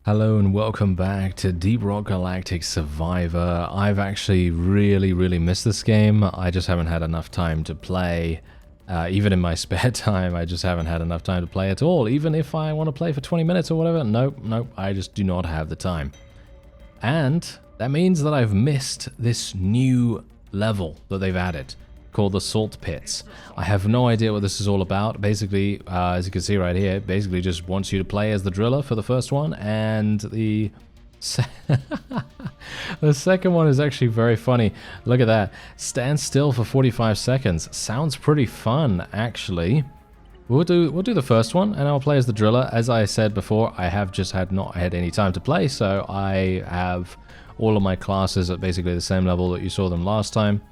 Hello and welcome back to Deep Rock Galactic Survivor. I've actually really missed this game. I just haven't had enough time to play. Even in my spare time, I just haven't had enough time to play at all. Even if I want to play for 20 minutes or whatever, nope, I just do not have the time. And that means that I've missed this new level that they've added, called the Salt Pits. I have no idea what this is all about. Basically, as you can see right here, basically just wants you to play as the driller for the first one, and the the second one is actually very funny. Look at that. Stand still for 45 seconds. Sounds pretty fun, actually. We'll do the first one, and I'll play as the driller. As I said before, I have just not had any time to play, so I have all of my classes at basically the same level that you saw them last time.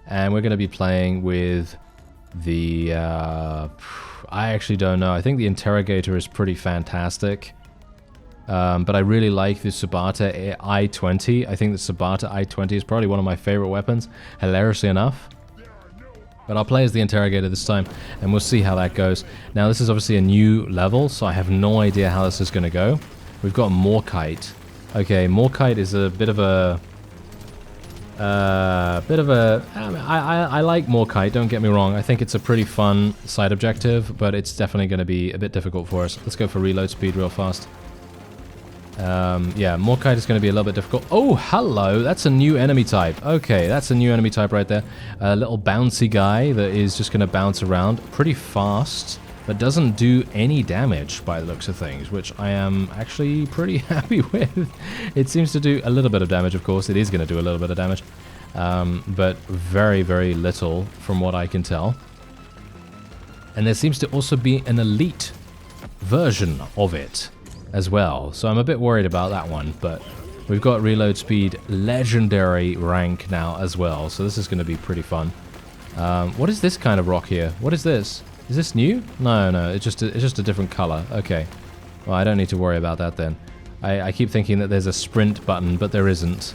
And we're going to be playing with the, I actually don't know. I think the Interrogator is pretty fantastic. But I really like the Sabata I-20. I think the Sabata I-20 is probably one of my favorite weapons, hilariously enough. But I'll play as the Interrogator this time, and we'll see how that goes. Now, this is obviously a new level, so I have no idea how this is going to go. We've got Morkite. Okay, Morkite is a bit of a... I like Morkite, don't get me wrong. I think it's a pretty fun side objective, but it's definitely going to be a bit difficult for us. Let's go for reload speed real fast. Yeah, Morkite is going to be a little bit difficult. Oh, hello, that's a new enemy type. Okay, that's a new enemy type right there. A little bouncy guy that is just going to bounce around pretty fast, but doesn't do any damage by the looks of things, which I am actually pretty happy with. It seems to do a little bit of damage, of course. It is going to do a little bit of damage, but very little from what I can tell. And there seems to also be an elite version of it as well, so I'm a bit worried about that one, but we've got reload speed legendary rank now as well, so this is going to be pretty fun. What is this kind of rock here? What is this? Is this new? No, it's just a different color. Okay. Well, I don't need to worry about that then. I keep thinking that there's a sprint button, but there isn't.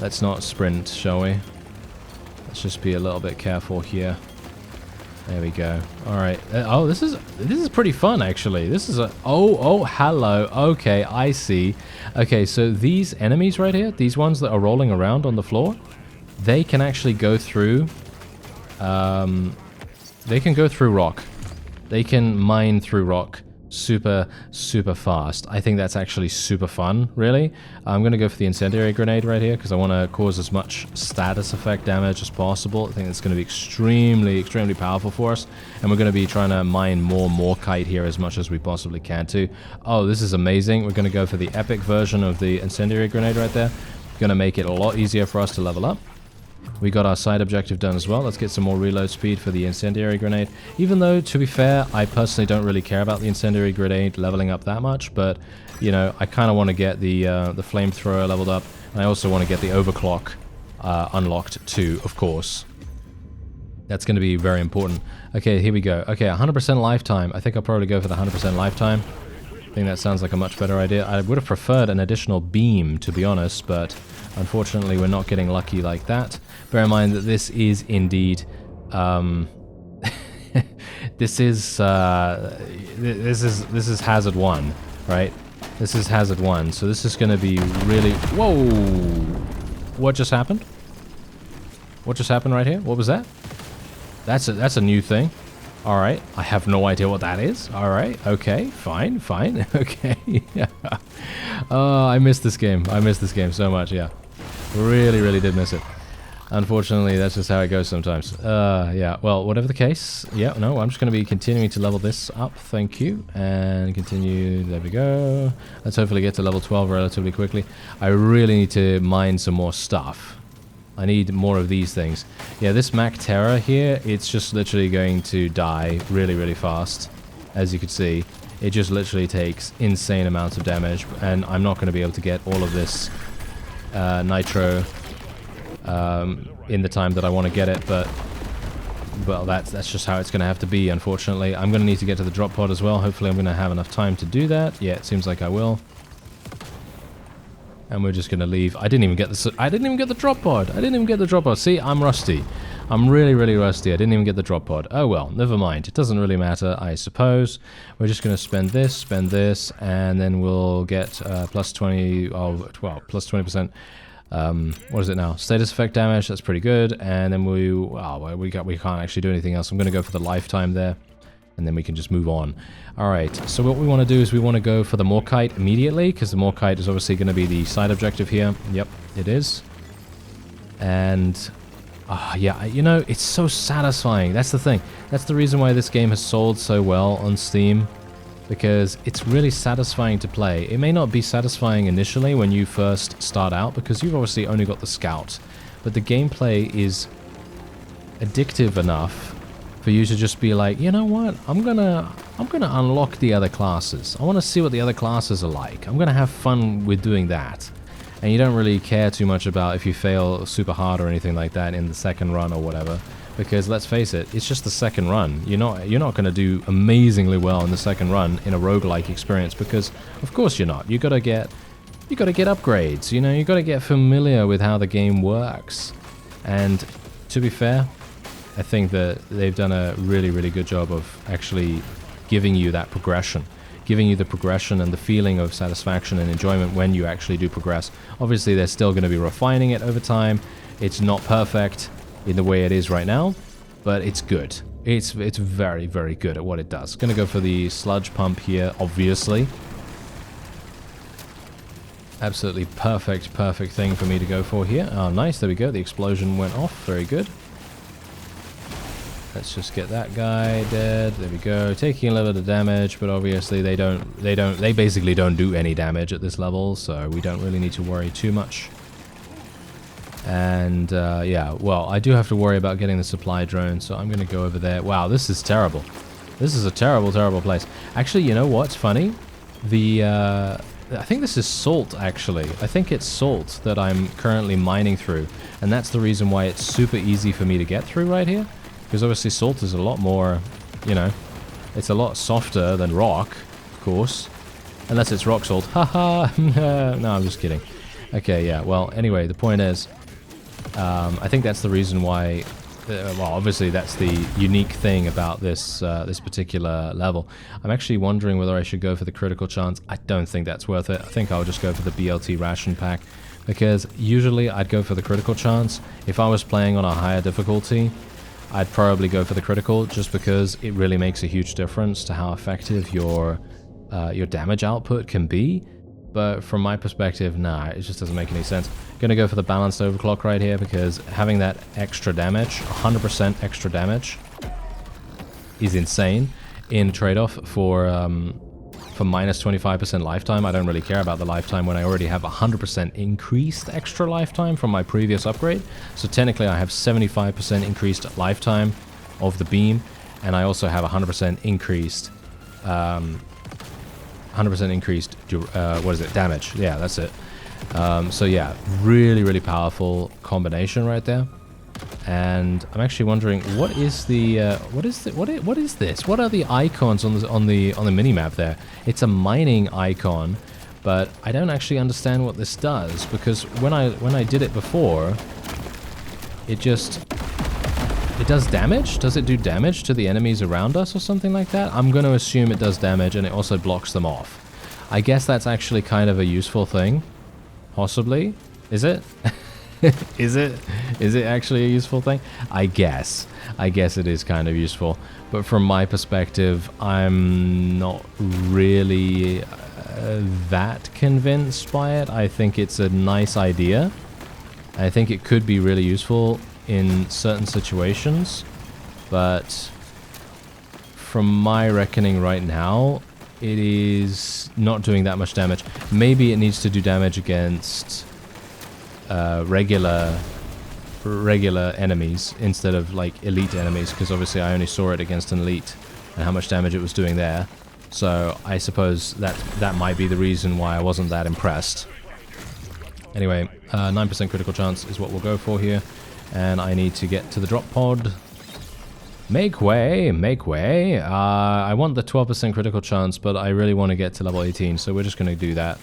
Let's not sprint, shall we? Let's just be a little bit careful here. There we go. All right. Oh, this is pretty fun actually. This is a oh, hello. Okay, I see. Okay, so these enemies right here, these ones that are rolling around on the floor, they can actually go through they can go through rock. They can mine through rock super fast. I think that's actually super fun, really. I'm going to go for the incendiary grenade right here because I want to cause as much status effect damage as possible. I think it's going to be extremely powerful for us. And we're going to be trying to mine more Morkite here as much as we possibly can too. Oh, this is amazing. We're going to go for the epic version of the incendiary grenade right there. Going to make it a lot easier for us to level up. We got our side objective done as well. Let's get some more reload speed for the incendiary grenade. Even though, to be fair, I personally don't really care about the incendiary grenade leveling up that much, but, you know, I kind of want to get the flamethrower leveled up, and I also want to get the overclock unlocked too, of course. That's going to be very important. Okay, here we go. Okay, 100% lifetime. I think I'll probably go for the 100% lifetime. I think that sounds like a much better idea. I would have preferred an additional beam, to be honest, but unfortunately we're not getting lucky like that. Bear in mind that this is indeed, this is hazard 1, right? This is hazard 1, so this is going to be really... Whoa! What just happened? What just happened right here? What was that? That's a new thing. All right, I have no idea what that is. All right, okay, fine, okay. Oh, I missed this game. I missed this game so much, yeah. Really did miss it. Unfortunately, that's just how it goes sometimes. Yeah, well, whatever the case. Yeah, no, I'm just going to be continuing to level this up. Thank you. And continue. There we go. Let's hopefully get to level 12 relatively quickly. I really need to mine some more stuff. I need more of these things. Yeah, this Mac Terror here, it's just literally going to die really fast. As you can see, it just literally takes insane amounts of damage, and I'm not going to be able to get all of this nitro in the time that I want to get it, but well, that's just how it's going to have to be, unfortunately. I'm going to need to get to the drop pod as well. Hopefully I'm going to have enough time to do that. Yeah, it seems like I will. And we're just going to leave. I didn't even get the drop pod. See, I'm rusty. I'm really, really rusty. I didn't even get the drop pod. Oh well, never mind. It doesn't really matter, I suppose. We're just going to spend this, and then we'll get plus 20, oh, well, plus 20%. What is it now? Status effect damage, that's pretty good. And then we can't actually do anything else. I'm going to go for the lifetime there, and then we can just move on. Alright, so what we want to do is we want to go for the Morkite immediately, because the Morkite is obviously going to be the side objective here. Yep, it is. And, yeah, you know, it's so satisfying. That's the thing. That's the reason why this game has sold so well on Steam, because it's really satisfying to play. It may not be satisfying initially when you first start out, because you've obviously only got the Scout, but the gameplay is addictive enough for you to just be like, you know what, I'm gonna unlock the other classes. I want to see what the other classes are like. I'm gonna have fun with doing that. And you don't really care too much about if you fail super hard or anything like that in the second run or whatever, because let's face it, it's just the second run. You're not gonna do amazingly well in the second run in a roguelike experience, because of course you're not. You gotta get upgrades. You know, you gotta get familiar with how the game works. And to be fair, I think that they've done a really, really good job of actually giving you that progression. Giving you the progression and the feeling of satisfaction and enjoyment when you actually do progress. Obviously, they're still going to be refining it over time. It's not perfect in the way it is right now, but it's good. It's very, very good at what it does. Going to go for the sludge pump here, obviously. Absolutely perfect thing for me to go for here. Oh, nice. There we go. The explosion went off. Very good. Let's just get that guy dead. There we go. Taking a little bit of damage, but obviously they basically don't do any damage at this level, so we don't really need to worry too much. And yeah, well, I do have to worry about getting the supply drone, so I'm going to go over there. Wow, this is terrible. This is a terrible, terrible place. Actually, you know what's funny? I think this is salt, actually. I think it's salt that I'm currently mining through, and that's the reason why it's super easy for me to get through right here. Because obviously salt is a lot more, you know, it's a lot softer than rock, of course. Unless it's rock salt. Haha! No, I'm just kidding. Okay, yeah, well, anyway, the point is, I think that's the reason why, well, obviously that's the unique thing about this this particular level. I'm actually wondering whether I should go for the critical chance. I don't think that's worth it. I think I'll just go for the BLT ration pack. Because usually I'd go for the critical chance. If I was playing on a higher difficulty, I'd probably go for the critical, just because it really makes a huge difference to how effective your damage output can be. But from my perspective, nah, it just doesn't make any sense. Gonna go for the balanced overclock right here, because having that extra damage, 100% extra damage, is insane in trade-off for minus 25% lifetime. I don't really care about the lifetime when I already have 100% increased extra lifetime from my previous upgrade. So technically I have 75% increased lifetime of the beam, and I also have 100% increased, what is it, damage. Yeah, that's it. So yeah, really, really powerful combination right there. And I'm actually wondering, what is this? What are the icons on the minimap there? It's a mining icon, but I don't actually understand what this does, because when I did it before, it does damage? Does it do damage to the enemies around us or something like that? I'm going to assume it does damage, and it also blocks them off. I guess that's actually kind of a useful thing. Possibly. Is it? Is it actually a useful thing? I guess it is kind of useful, but from my perspective, I'm not really that convinced by it. I think it's a nice idea. I think it could be really useful in certain situations, but from my reckoning right now, it is not doing that much damage. Maybe it needs to do damage against regular enemies instead of like elite enemies, because obviously I only saw it against an elite and how much damage it was doing there. So I suppose that might be the reason why I wasn't that impressed. Anyway, 9% critical chance is what we'll go for here, and I need to get to the drop pod. Make way, make way. I want the 12% critical chance, but I really want to get to level 18, so we're just going to do that.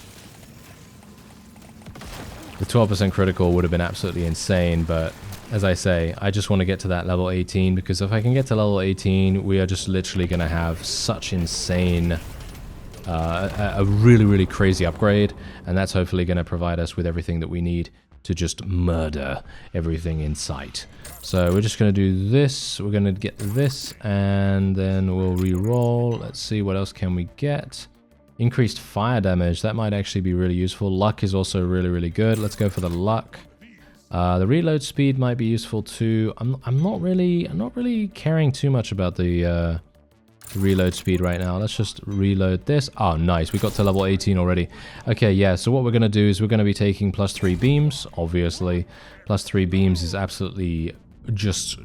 The 12% critical would have been absolutely insane, but as I say, I just want to get to that level 18, because if I can get to level 18, we are just literally going to have such insane, a really, really crazy upgrade, and that's hopefully going to provide us with everything that we need to just murder everything in sight. So we're just going to do this, we're going to get this, and then we'll re-roll. Let's see, what else can we get? Increased fire damage, that might actually be really useful. Luck is also really, really good. Let's go for the luck. The reload speed might be useful too. I'm not really caring too much about the reload speed right now. Let's just reload this. Oh, nice. We got to level 18 already. Okay, yeah, so what we're going to do is we're going to be taking +3 beams, obviously. +3 beams is absolutely just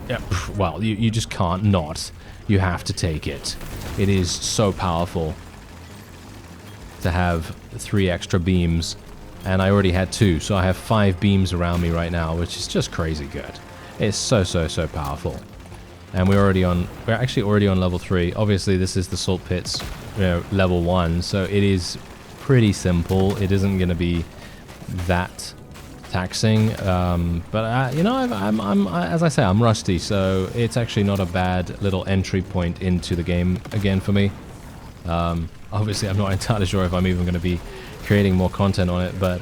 yeah, well, you just can't not. You have to take it. It is so powerful to have 3 extra beams, and I already had 2, so I have 5 beams around me right now, which is just crazy good. It's so powerful. And we're actually already on level 3. Obviously, this is the Salt Pits, you know, level 1, so it is pretty simple. It isn't going to be that taxing, but you know, as I say, I'm rusty, so it's actually not a bad little entry point into the game again for me. Obviously, I'm not entirely sure if I'm even going to be creating more content on it, but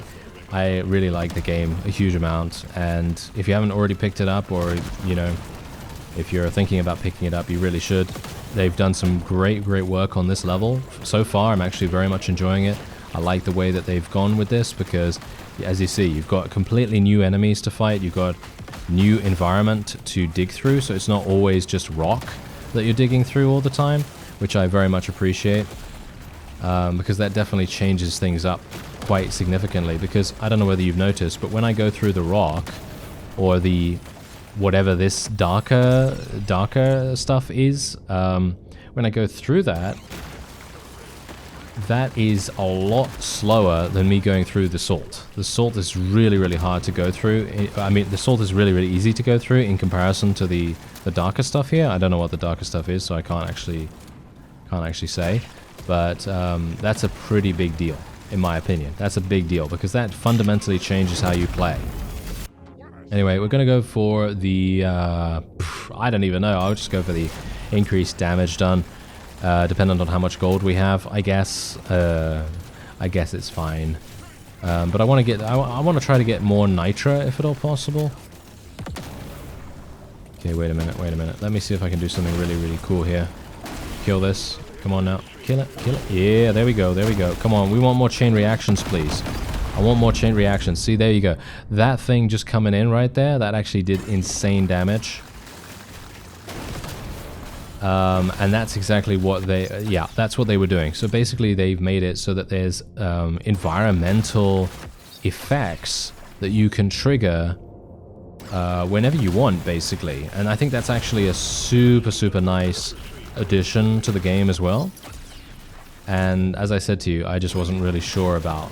I really like the game a huge amount, and if you haven't already picked it up, or you know, if you're thinking about picking it up, you really should. They've done some great work on this level. So far, I'm actually very much enjoying it. I like the way that they've gone with this, because as you see, you've got completely new enemies to fight, you've got new environment to dig through, so it's not always just rock that you're digging through all the time, which I very much appreciate, because that definitely changes things up quite significantly. Because I don't know whether you've noticed, but when I go through the rock, or the whatever this darker stuff is, when I go through that, that is a lot slower than me going through the salt. The salt is really hard to go through. I mean, the salt is really easy to go through in comparison to the darker stuff here. I don't know what the darker stuff is, so I can't actually say. But that's a pretty big deal, in my opinion. That's a big deal, because that fundamentally changes how you play. Anyway, we're going to go for the, I don't even know, I'll just go for the increased damage done, depending on how much gold we have, I guess. I guess it's fine. But I want to try to get more nitra, if at all possible. Okay, wait a minute. Let me see if I can do something really cool here. Kill this. Come on now. Kill it. Yeah, there we go. Come on, we want more chain reactions, please. I want more chain reactions. See, there you go. That thing just coming in right there, that actually did insane damage. And that's exactly what that's what they were doing. So basically, they've made it so that there's environmental effects that you can trigger whenever you want, basically. And I think that's actually a super nice addition to the game as well. And as I said to you, I just wasn't really sure about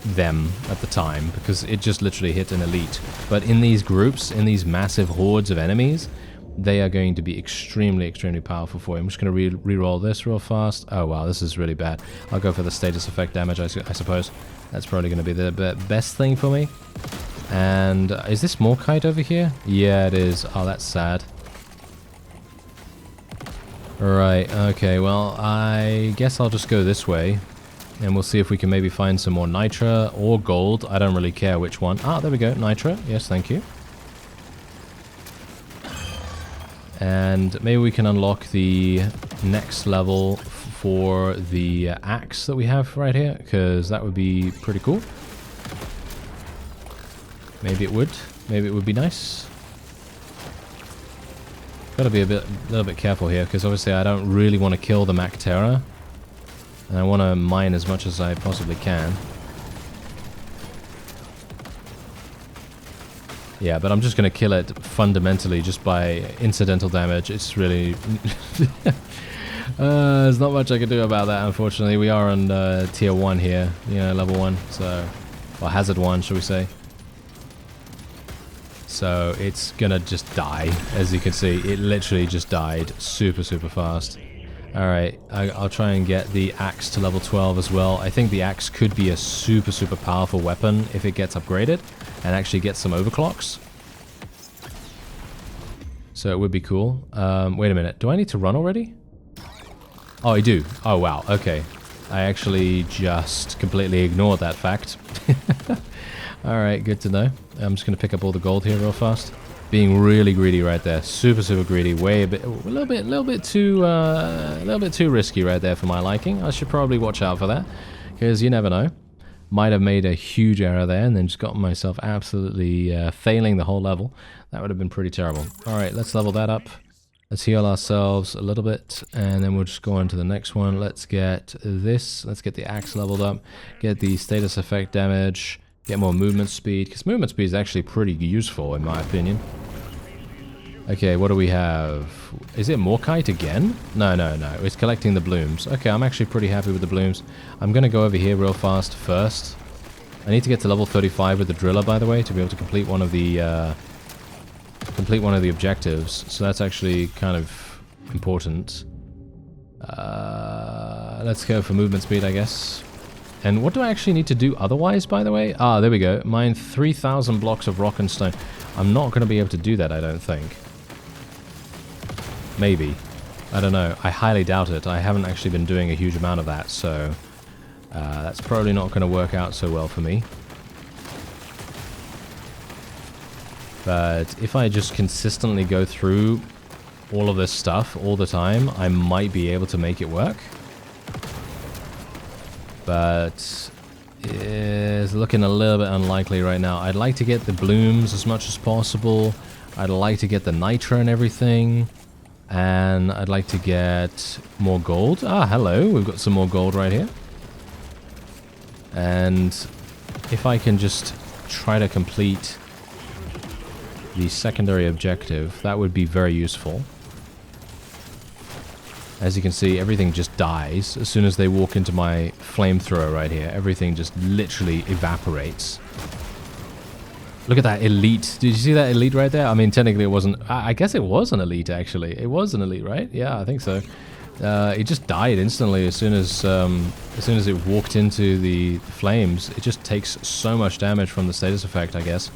them at the time, because it just literally hit an elite. But in these groups, in these massive hordes of enemies, they are going to be extremely powerful for you. I'm just going to re-roll this real fast. Oh wow, this is really bad. I'll go for the status effect damage, I suppose. That's probably going to be the best thing for me. And is this Morkite over here? Yeah, it is. Oh, that's sad. Right, okay, well, I guess I'll just go this way, and we'll see if we can maybe find some more nitra or gold. I don't really care which one. Ah, there we go, nitra. Yes, thank you. And maybe we can unlock the next level for the axe that we have right here, because that would be pretty cool. Maybe it would. Maybe it would be nice. Gotta be a little bit careful here, because obviously I don't really want to kill the Mactera, and I want to mine as much as I possibly can. Yeah, but I'm just going to kill it fundamentally just by incidental damage. It's really... there's not much I can do about that, unfortunately. We are on tier 1 here, you know, level 1, so... Well, hazard 1, shall we say. So it's gonna just die, as you can see. It literally just died super fast. Alright, I'll try and get the axe to level 12 as well. I think the axe could be a super, super powerful weapon if it gets upgraded and actually gets some overclocks. So it would be cool. Wait a minute, do I need to run already? Oh, I do. Oh, wow, okay. I actually just completely ignored that fact. Alright, good to know. I'm just going to pick up all the gold here real fast. Being really greedy right there. Super, super greedy. A little bit too risky right there for my liking. I should probably watch out for that, because you never know. Might have made a huge error there and then just gotten myself absolutely failing the whole level. That would have been pretty terrible. Alright, let's level that up. Let's heal ourselves a little bit, and then we'll just go on to the next one. Let's get this. Let's get the axe leveled up. Get the status effect damage. Get more movement speed, because movement speed is actually pretty useful in my opinion. Okay, what do we have? Is it Morkite again? No, no, no. It's collecting the blooms. Okay, I'm actually pretty happy with the blooms. I'm going to go over here real fast first. I need to get to level 35 with the driller, by the way, to be able to complete one of the objectives. So that's actually kind of important. Let's go for movement speed, I guess. And what do I actually need to do otherwise, by the way? Ah, there we go. Mine 3,000 blocks of rock and stone. I'm not going to be able to do that, I don't think. Maybe. I don't know. I highly doubt it. I haven't actually been doing a huge amount of that, so that's probably not going to work out so well for me. But if I just consistently go through all of this stuff all the time, I might be able to make it work. But it's looking a little bit unlikely right now. I'd like to get the blooms as much as possible. I'd like to get the nitro and everything. And I'd like to get more gold. Ah, hello. We've got some more gold right here. And if I can just try to complete the secondary objective, that would be very useful. As you can see, everything just dies as soon as they walk into my flamethrower right here. Everything just literally evaporates. Look at that elite. Did you see that elite right there? I mean, technically it wasn't... I guess it was an elite, actually. It was an elite, right? Yeah, I think so. It just died instantly as soon as it walked into the flames. It just takes so much damage from the status effect, I guess.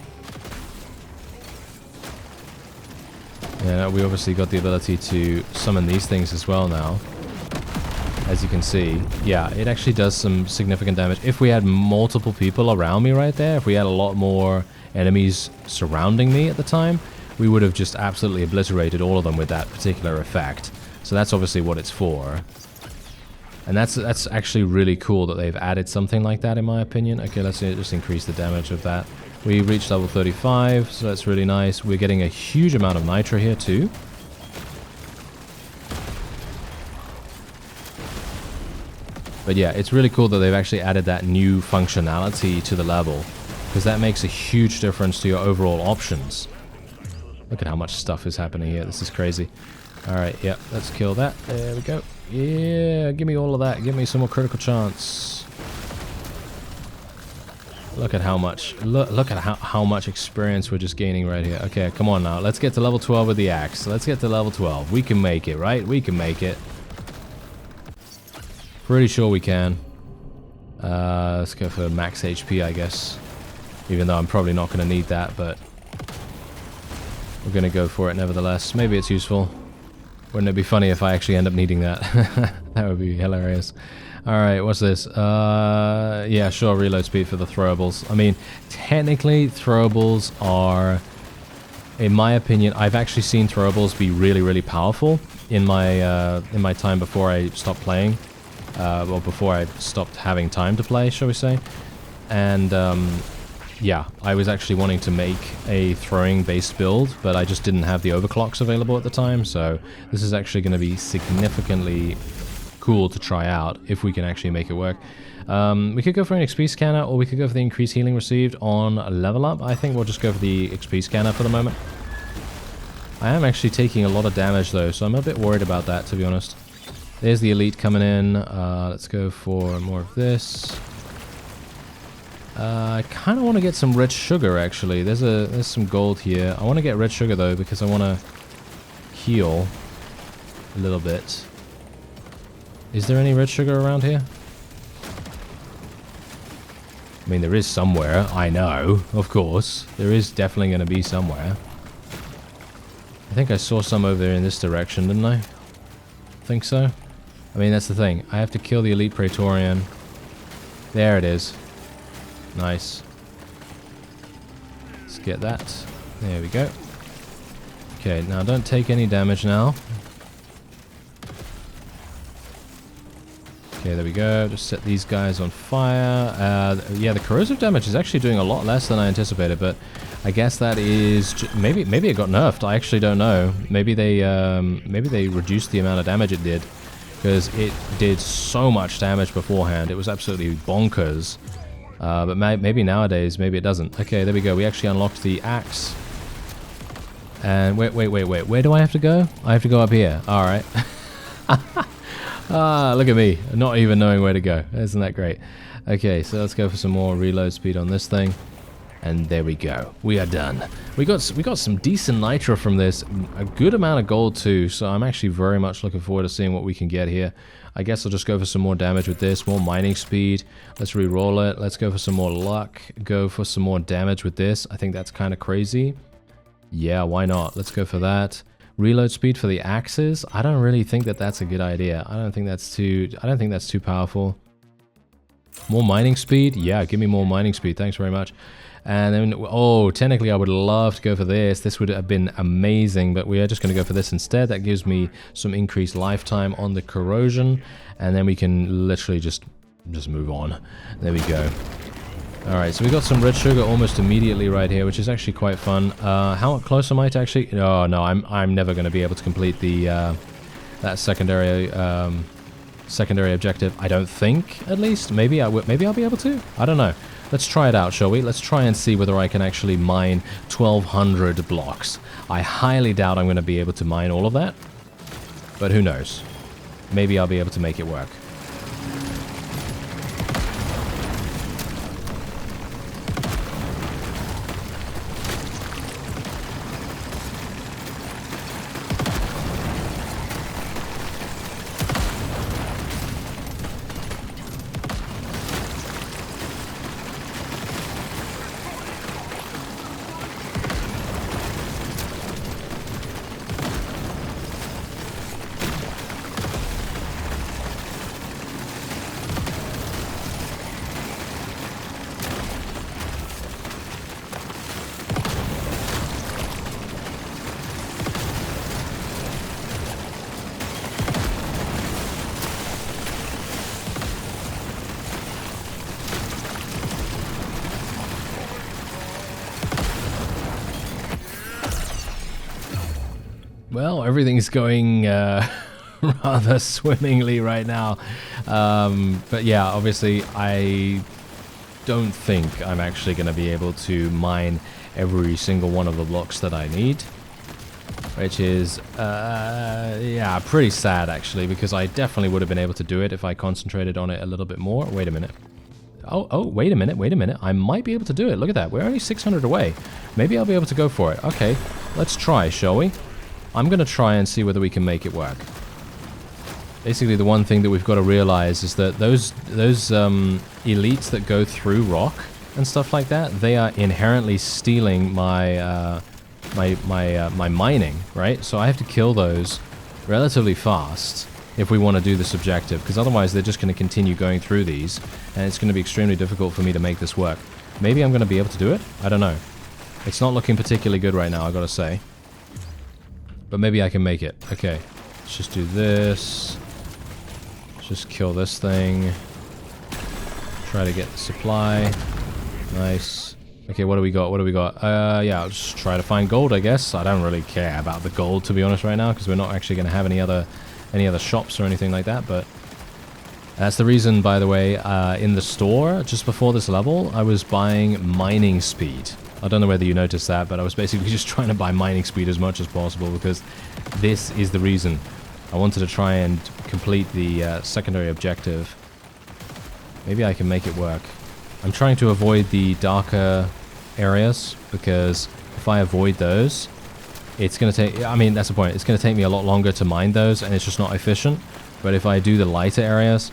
Yeah, we obviously got the ability to summon these things as well now. As you can see, yeah, it actually does some significant damage. If we had multiple people around me right there, if we had a lot more enemies surrounding me at the time, we would have just absolutely obliterated all of them with that particular effect. So that's obviously what it's for. And that's actually really cool that they've added something like that, in my opinion. Okay, let's just increase the damage of that. We reached level 35, so that's really nice. We're getting a huge amount of nitro here too. But yeah, it's really cool that they've actually added that new functionality to the level, because that makes a huge difference to your overall options. Look at how much stuff is happening here. This is crazy. Alright, yeah, let's kill that. There we go. Yeah, give me all of that. Give me some more critical chance. Look at how much, look at how much experience we're just gaining right here. Okay, come on now. Let's get to level 12 with the axe. Let's get to level 12. We can make it, right? We can make it. Pretty sure we can. Let's go for max HP, I guess. Even though I'm probably not going to need that, but we're going to go for it nevertheless. Maybe it's useful. Wouldn't it be funny if I actually end up needing that? That would be hilarious. Alright, what's this? Yeah, sure, reload speed for the throwables. I mean, technically, throwables are, in my opinion, I've actually seen throwables be really, really powerful in my time before I stopped playing. Or before I stopped having time to play, shall we say. And, yeah, I was actually wanting to make a throwing-based build, but I just didn't have the overclocks available at the time, so this is actually going to be significantly cool to try out if we can actually make it work. We could go for an XP scanner, or we could go for the increased healing received on level up. I think we'll just go for the XP scanner for the moment. I am actually taking a lot of damage though, so I'm a bit worried about that, to be honest. There's the elite coming in. Let's go for more of this. I kind of want to get some red sugar, actually. There's some gold here. I want to get red sugar though, because I want to heal a little bit. Is there any red sugar around here? I mean, there is somewhere. I know, of course. There is definitely going to be somewhere. I think I saw some over there in this direction, didn't I? Think so? I mean, that's the thing. I have to kill the Elite Praetorian. There it is. Nice. Let's get that. There we go. Okay, now don't take any damage now. Okay, there we go. Just set these guys on fire. Yeah, the corrosive damage is actually doing a lot less than I anticipated, but I guess that is maybe it got nerfed. I actually don't know. Maybe they reduced the amount of damage it did, because it did so much damage beforehand. It was absolutely bonkers. But maybe nowadays, maybe it doesn't. Okay, there we go. We actually unlocked the axe. And wait. Where do I have to go? I have to go up here. All right. Ah, look at me, not even knowing where to go. Isn't that great? Okay, so let's go for some more reload speed on this thing. And there we go. We are done. We got some decent nitro from this. A good amount of gold too, so I'm actually very much looking forward to seeing what we can get here. I guess I'll just go for some more damage with this, more mining speed. Let's re-roll it. Let's go for some more luck. Go for some more damage with this. I think that's kind of crazy. Yeah, why not? Let's go for that. Reload speed for the axes. I don't really think that that's a good idea. I don't think that's too powerful. More mining speed? Yeah, give me more mining speed. Thanks very much. And then, oh, technically I would love to go for this. This would have been amazing, but we are just going to go for this instead. That gives me some increased lifetime on the corrosion, and then we can literally just move on. There we go. Alright, so we got some red sugar almost immediately right here, which is actually quite fun. How close am I to actually... Oh, no, I'm never going to be able to complete the that secondary objective. I don't think, at least. Maybe I'll be able to? I don't know. Let's try it out, shall we? Let's try and see whether I can actually mine 1,200 blocks. I highly doubt I'm going to be able to mine all of that, but who knows? Maybe I'll be able to make it work. Well, everything's going rather swimmingly right now. But yeah, obviously I don't think I'm actually going to be able to mine every single one of the blocks that I need. Which is, yeah, pretty sad actually, because I definitely would have been able to do it if I concentrated on it a little bit more. Wait a minute. Oh, wait a minute. I might be able to do it. Look at that. We're only 600 away. Maybe I'll be able to go for it. Okay, let's try, shall we? I'm going to try and see whether we can make it work. Basically, the one thing that we've got to realize is that those elites that go through rock and stuff like that, they are inherently stealing my my mining, right? So I have to kill those relatively fast if we want to do this objective, because otherwise they're just going to continue going through these, and it's going to be extremely difficult for me to make this work. Maybe I'm going to be able to do it? I don't know. It's not looking particularly good right now, I gotta say. But maybe I can make it. Okay, let's just do this. Let's just kill this thing. Try to get the supply. Nice. Okay, what do we got? Yeah, I'll just try to find gold, I guess. I don't really care about the gold, to be honest, right now, because we're not actually going to have any other shops or anything like that, but that's the reason, by the way, in the store, just before this level, I was buying mining speed. I don't know whether you noticed that, but I was basically just trying to buy mining speed as much as possible, because this is the reason. I wanted to try and complete the secondary objective. Maybe I can make it work. I'm trying to avoid the darker areas, because if I avoid those, it's going to take... I mean, that's the point. It's going to take me a lot longer to mine those, and it's just not efficient. But if I do the lighter areas,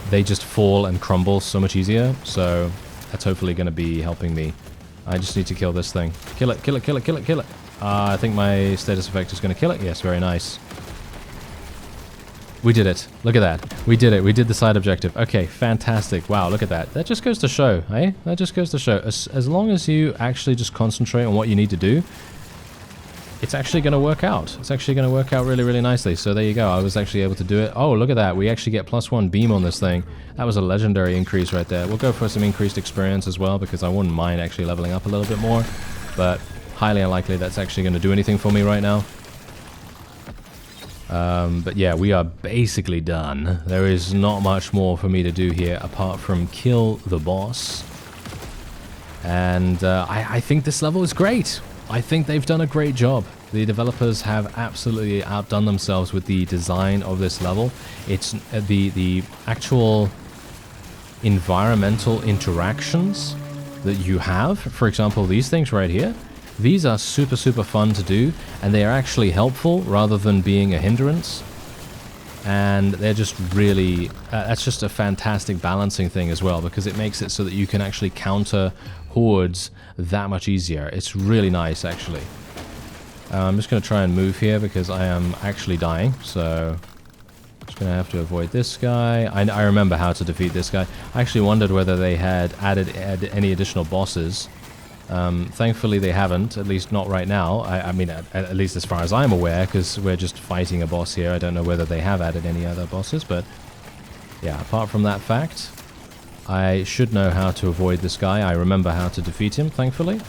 they just fall and crumble so much easier. So that's hopefully going to be helping me. I just need to kill this thing. Kill it, kill it, kill it, kill it, kill it. I think my status effect is going to kill it. Yes, very nice. We did it. Look at that. We did it. We did the side objective. Okay, fantastic. Wow, look at that. That just goes to show, eh? That just goes to show. As long as you actually just concentrate on what you need to do, it's actually going to work out. It's actually going to work out really, really nicely. So there you go. I was actually able to do it. Oh, look at that. We actually get +1 beam on this thing. That was a legendary increase right there. We'll go for some increased experience as well, because I wouldn't mind actually leveling up a little bit more. But highly unlikely that's actually going to do anything for me right now. But yeah, we are basically done. There is not much more for me to do here apart from kill the boss. And I think this level is great. I think they've done a great job. The developers have absolutely outdone themselves with the design of this level. It's the actual environmental interactions that you have. For example, these things right here. These are super, super fun to do, and they are actually helpful rather than being a hindrance. And they're just really, that's just a fantastic balancing thing as well, because it makes it so that you can actually counter hordes that much easier. It's really nice, actually. I'm just going to try and move here because I am actually dying, so just going to have to avoid this guy. I remember how to defeat this guy. I actually wondered whether they had added any additional bosses. Thankfully they haven't, at least not right now. I mean, at least as far as I'm aware, because we're just fighting a boss here. I don't know whether they have added any other bosses, but yeah, apart from that fact, I should know how to avoid this guy. I remember how to defeat him, thankfully.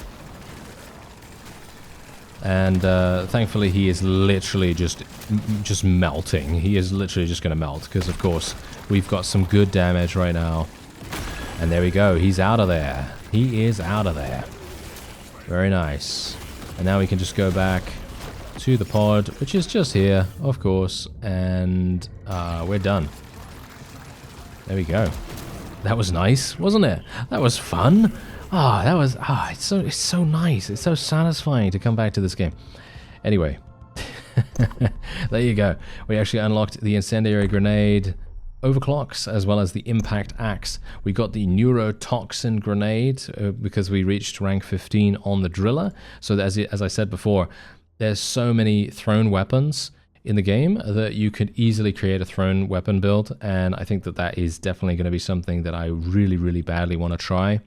And thankfully he is literally just melting. He is literally just going to melt, because of course we've got some good damage right now. And there we go, he's out of there. He is out of there. Very nice. And now we can just go back to the pod, which is just here, of course, and we're done. There we go. That was nice, wasn't it? That was fun. It's so nice. It's so satisfying to come back to this game. Anyway, there you go. We actually unlocked the incendiary grenade overclocks as well as the impact axe. We got the neurotoxin grenade because we reached rank 15 on the driller. So as I said before, there's so many thrown weapons in the game that you could easily create a thrown weapon build, and I think that that is definitely going to be something that I really, really badly want to try.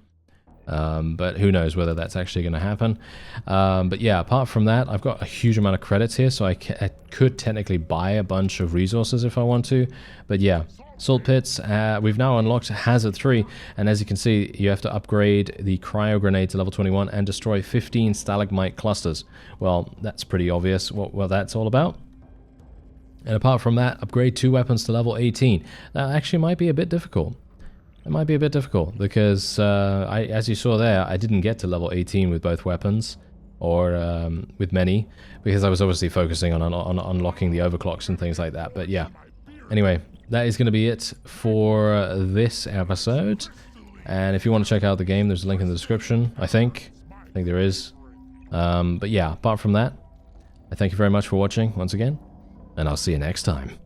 But who knows whether that's actually going to happen. But yeah, apart from that, I've got a huge amount of credits here, so I could technically buy a bunch of resources if I want to. But yeah, salt pits, we've now unlocked hazard 3, and as you can see, you have to upgrade the cryo grenade to level 21 and destroy 15 stalagmite clusters. Well, that's pretty obvious what that's all about. And apart from that, upgrade 2 weapons to level 18. That actually might be a bit difficult. It might be a bit difficult because, as you saw there, I didn't get to level 18 with both weapons, or with many, because I was obviously focusing on unlocking the overclocks and things like that. But yeah, anyway, that is going to be it for this episode. And if you want to check out the game, there's a link in the description, I think there is. But yeah, apart from that, I thank you very much for watching once again, and I'll see you next time.